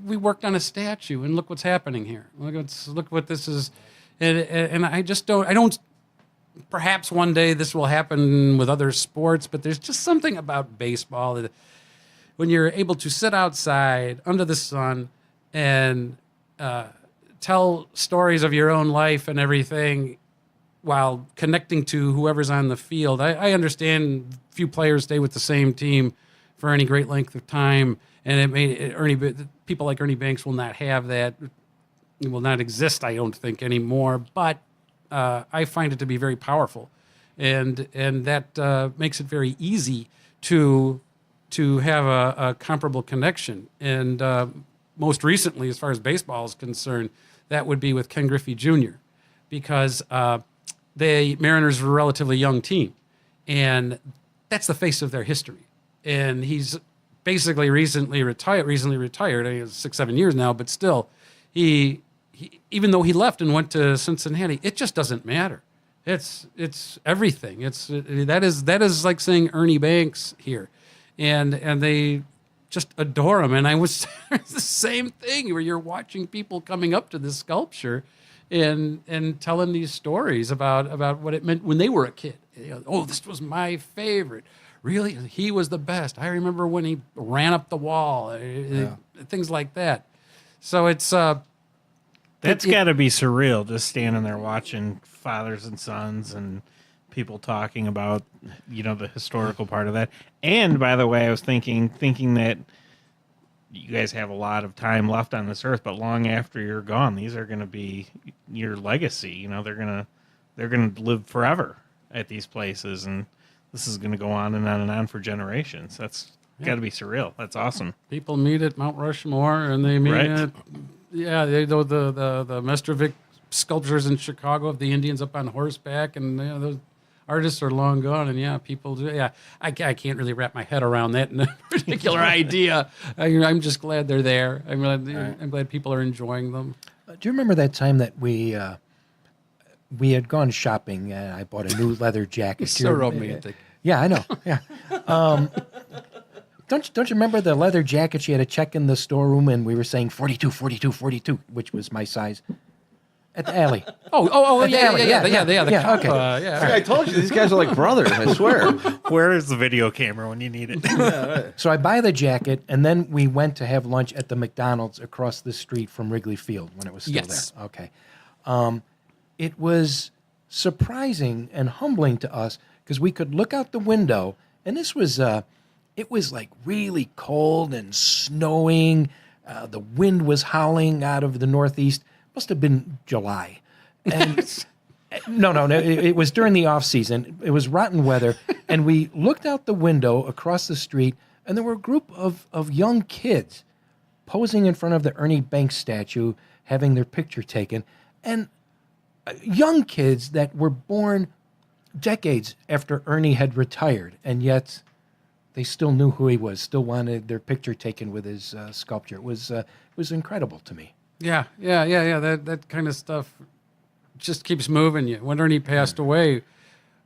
we worked on a statue, and look what's happening here. Look what this is, and I don't. Perhaps one day this will happen with other sports, but there's just something about baseball that when you're able to sit outside under the sun and tell stories of your own life and everything while connecting to whoever's on the field. I understand few players stay with the same team for any great length of time, and people like Ernie Banks will not have that. It will not exist, I don't think, anymore. But I find it to be very powerful, and that makes it very easy to have a comparable connection. And most recently, as far as baseball is concerned, that would be with Ken Griffey Jr., because the Mariners were a relatively young team, and that's the face of their history. And he's basically recently retired. I think it's 6-7 years now, but still, he even though he left and went to Cincinnati, it just doesn't matter. It's everything. That is like saying Ernie Banks here, and they just adore him. And I was the same thing where you're watching people coming up to this sculpture and telling these stories about what it meant when they were a kid. Oh, this was my favorite. Really, he was the best. I remember when he ran up the wall. Things like that. So it's. That's got to be surreal, just standing there watching fathers and sons and people talking about, the historical part of that. And by the way, I was thinking that you guys have a lot of time left on this earth, but long after you're gone, these are going to be your legacy. They're going to live forever at these places, and this is going to go on and on and on for generations. That's got to be surreal. That's awesome. People meet at Mount Rushmore, and they meet at. Yeah, the Mestrovic sculptures in Chicago of the Indians up on horseback, and those artists are long gone. And people do. Yeah, I can't really wrap my head around that particular idea. I'm just glad they're there. I'm glad people are enjoying them. Do you remember that time that we had gone shopping and I bought a new leather jacket? So romantic. Yeah, I know. Yeah. Don't you remember the leather jacket? She had a check in the storeroom, and we were saying 42, 42, 42, which was my size. At the alley. Yeah. See, I told you, these guys are like brothers, I swear. Where is the video camera when you need it? So I buy the jacket, and then we went to have lunch at the McDonald's across the street from Wrigley Field when it was still there. Okay. It was surprising and humbling to us because we could look out the window, and this was... it was like really cold and snowing. The wind was howling out of the northeast. Must have been July. And no, it was during the off season. It was rotten weather. And we looked out the window across the street, and there were a group of young kids posing in front of the Ernie Banks statue, having their picture taken. And young kids that were born decades after Ernie had retired, and yet... they still knew who he was, still wanted their picture taken with his sculpture. It was incredible to me. Yeah. That kind of stuff just keeps moving you. When Ernie passed away,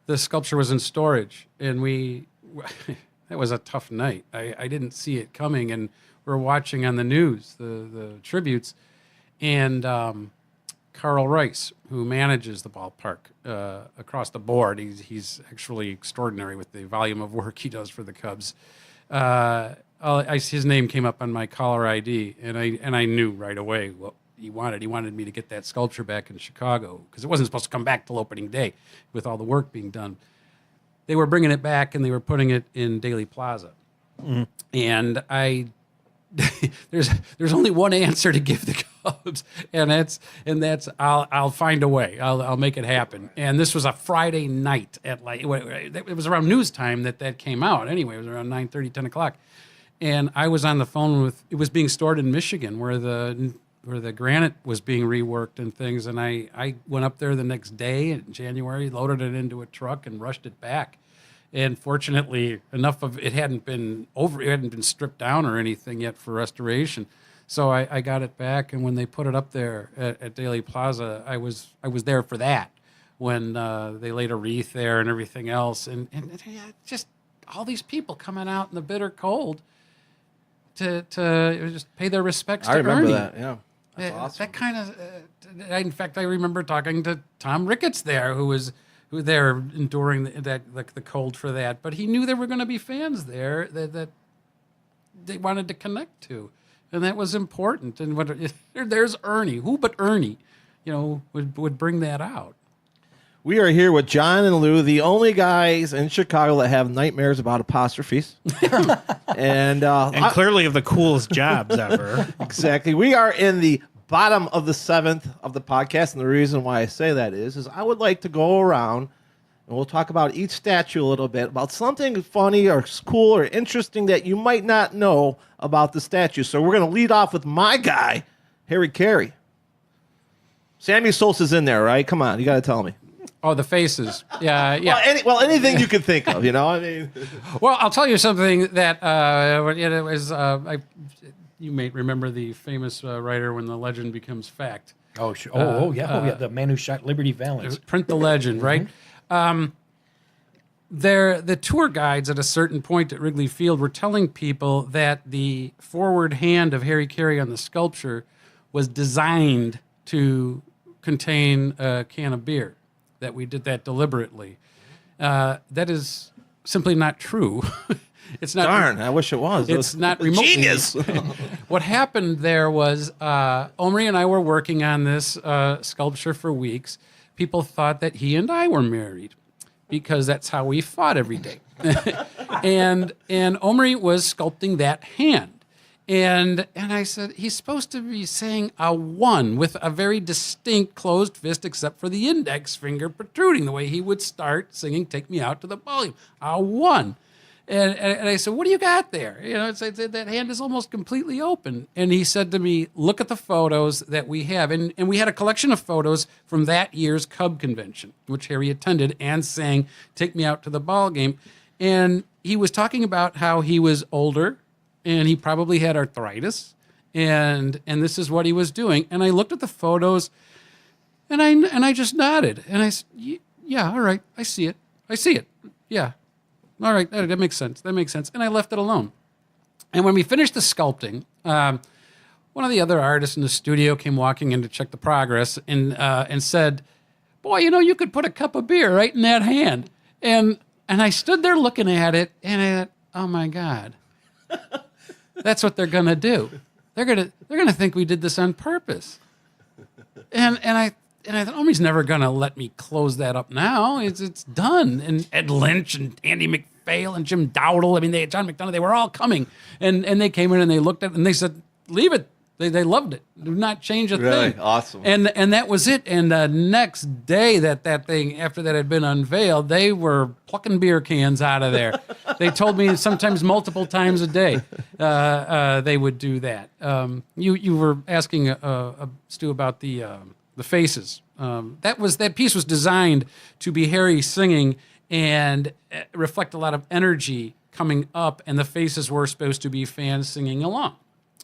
the sculpture was in storage, and that was a tough night. I didn't see it coming, and we're watching on the news the tributes, and Carl Rice, who manages the ballpark across the board. He's actually extraordinary with the volume of work he does for the Cubs. His name came up on my caller ID, and I knew right away what he wanted. He wanted me to get that sculpture back in Chicago because it wasn't supposed to come back till opening day with all the work being done. They were bringing it back, and they were putting it in Daly Plaza. Mm-hmm. And there's only one answer to give the Cubs, and that's I'll find a way. I'll make it happen. And this was a Friday night at it was around news time that came out. Anyway, it was around 9:30, 10 o'clock, and I was on the phone it was being stored in Michigan where the granite was being reworked and things. And I went up there the next day in January, loaded it into a truck, and rushed it back. And fortunately, enough of it hadn't been stripped down or anything yet for restoration. So I got it back, and when they put it up there at Daly Plaza, I was there for that when they laid a wreath there and everything else, and yeah, just all these people coming out in the bitter cold to just pay their respects to Ernie. I remember that. Yeah, that's awesome. That kind of. In fact, I remember talking to Tom Ricketts there, who was there enduring the cold for that, but he knew there were going to be fans there that they wanted to connect to. And that was important. And there's Ernie. Who but Ernie, would bring that out. We are here with John and Lou, the only guys in Chicago that have nightmares about apostrophes. and clearly have the coolest jobs ever. Exactly. We are in the bottom of the 7th of the podcast. And the reason why I say that is I would like to go around and we'll talk about each statue a little bit, about something funny or cool or interesting that you might not know about the statue. So we're going to lead off with my guy, Harry Caray. Sammy Sosa's in there, right? Come on, you got to tell me. Oh, the faces. Yeah. Well, anything you can think of, I mean. Well, I'll tell you something that it was. You may remember the famous writer When the Legend Becomes Fact. Oh, sure. Yeah. The man who shot Liberty Valance. Print the legend, right? The tour guides at a certain point at Wrigley Field were telling people that the forward hand of Harry Caray on the sculpture was designed to contain a can of beer, that we did that deliberately. That is simply not true. It's not. Darn, I wish it was. It's not remotely. Genius. What happened there was Omri and I were working on this sculpture for weeks. People thought that he and I were married because that's how we fought every day. and Omri was sculpting that hand. And I said, he's supposed to be saying a 1 with a very distinct closed fist except for the index finger protruding, the way he would start singing Take Me Out to the Ballroom. A 1. And I said, what do you got there? That hand is almost completely open. And he said to me, look at the photos that we have. And we had a collection of photos from that year's Cub convention, which Harry attended and sang Take Me Out to the Ball Game. And he was talking about how he was older and he probably had arthritis. And this is what he was doing. And I looked at the photos and I just nodded. And I said, yeah, all right, I see it. Yeah. All right, that makes sense. And I left it alone. And when we finished the sculpting, one of the other artists in the studio came walking in to check the progress and said, boy, you could put a cup of beer right in that hand. And I stood there looking at it, and I thought, oh, my God. That's what they're going to do. They're gonna think we did this on purpose. And I thought, Omri's never going to let me close that up now. It's done. And Ed Lynch and Andy McPhail and Jim Dowdle, John McDonough, they were all coming. And they came in and they looked at it and they said, leave it. They loved it. Do not change a thing. Really? Awesome. And that was it. And the next day that thing, after that had been unveiled, they were plucking beer cans out of there. They told me sometimes multiple times a day they would do that. You were asking Stu about the faces. That piece was designed to be Harry singing and reflect a lot of energy coming up, and the faces were supposed to be fans singing along.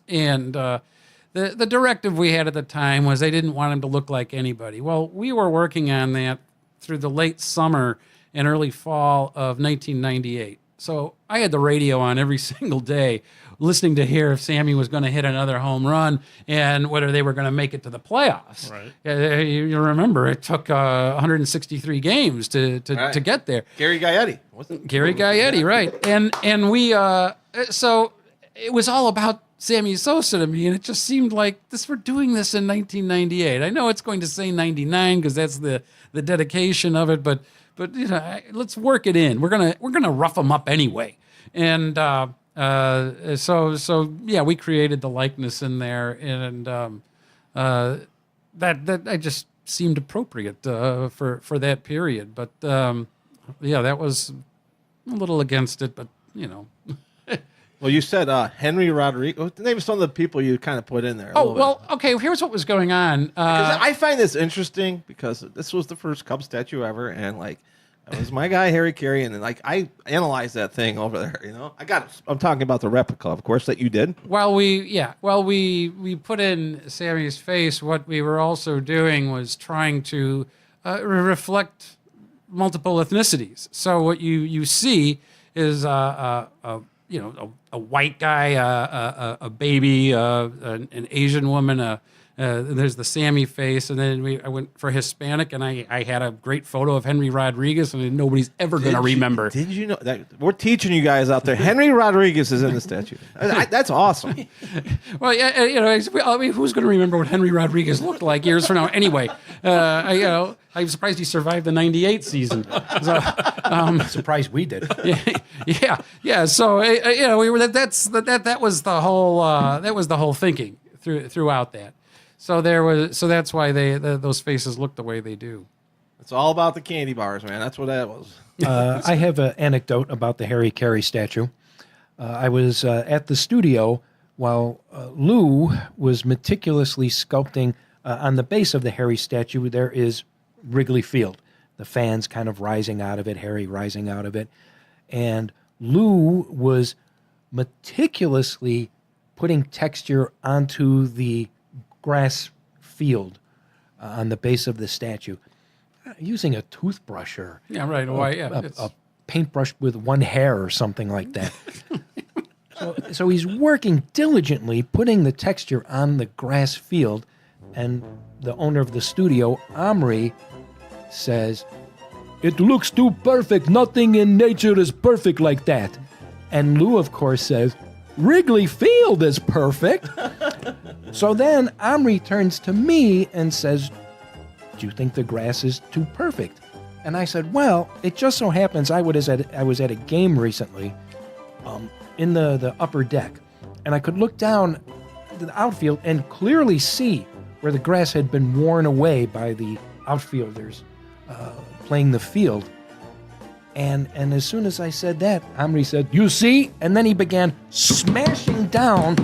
And the directive we had at the time was they didn't want him to look like anybody. Well, we were working on that through the late summer and early fall of 1998. So I had the radio on every single day, listening to hear if Sammy was going to hit another home run and whether they were going to make it to the playoffs. Right. You remember, it took 163 games to get there. Gary Gaetti, wasn't it? Gary Gaetti, right. And we, so it was all about Sammy Sosa to me, and it just seemed like we're doing this in 1998. I know it's going to say 99 because that's the dedication of it, but let's work it in. We're gonna rough them up anyway. And so yeah, we created the likeness in there, and that I just seemed appropriate for that period. But yeah, that was a little against it, but Well, you said Henry Rodriguez. Name some of the people you kind of put in there. Oh, well, okay. Here's what was going on. Because I find this interesting because this was the first Cub statue ever, and That was my guy, Harry Caray, and like I analyzed that thing over there. I'm talking about the replica, of course, that you did. While we put in Sammy's face, what we were also doing was trying to reflect multiple ethnicities. So what you see is a white guy, a baby, an Asian woman. There's the Sammy face, and then I went for Hispanic, and I had a great photo of Henry Rodriguez, and nobody's ever going to remember. Did you know that we're teaching you guys out there? Henry Rodriguez is in the statue. That's awesome. Well, yeah, I mean, who's going to remember what Henry Rodriguez looked like years from now? Anyway, I'm surprised he survived the '98 season. So, I'm surprised we did. yeah. So we were that was the whole thinking throughout that. So that's why those faces look the way they do. It's all about the candy bars, man. That's what that was. I have an anecdote about the Harry Caray statue. I was at the studio while Lou was meticulously sculpting on the base of the Harry statue. There is Wrigley Field, the fans kind of rising out of it, Harry rising out of it, and Lou was meticulously putting texture onto the grass field on the base of the statue, using a toothbrush or a paintbrush with one hair or something like that. So he's working diligently putting the texture on the grass field, and the owner of the studio, Omri, says, "It looks too perfect. Nothing in nature is perfect like that." And Lou, of course, says, "Wrigley Field is perfect." So then Omri turns to me and says, "Do you think the grass is too perfect?" And I said, "Well, it just so happens I was at a game recently in the upper deck, and I could look down the outfield and clearly see where the grass had been worn away by the outfielders playing the field." And as soon as I said that, Omri said, "You see?" And then he began smashing down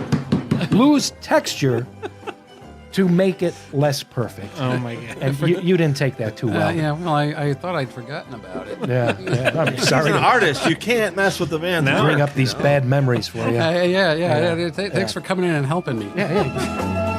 Lou's texture to make it less perfect. Oh, my God. And you didn't take that too well. I thought I'd forgotten about it. Yeah. I'm sorry He's an to artist. You can't mess with the man. bring up these bad memories for you. Thanks for coming in and helping me. Yeah.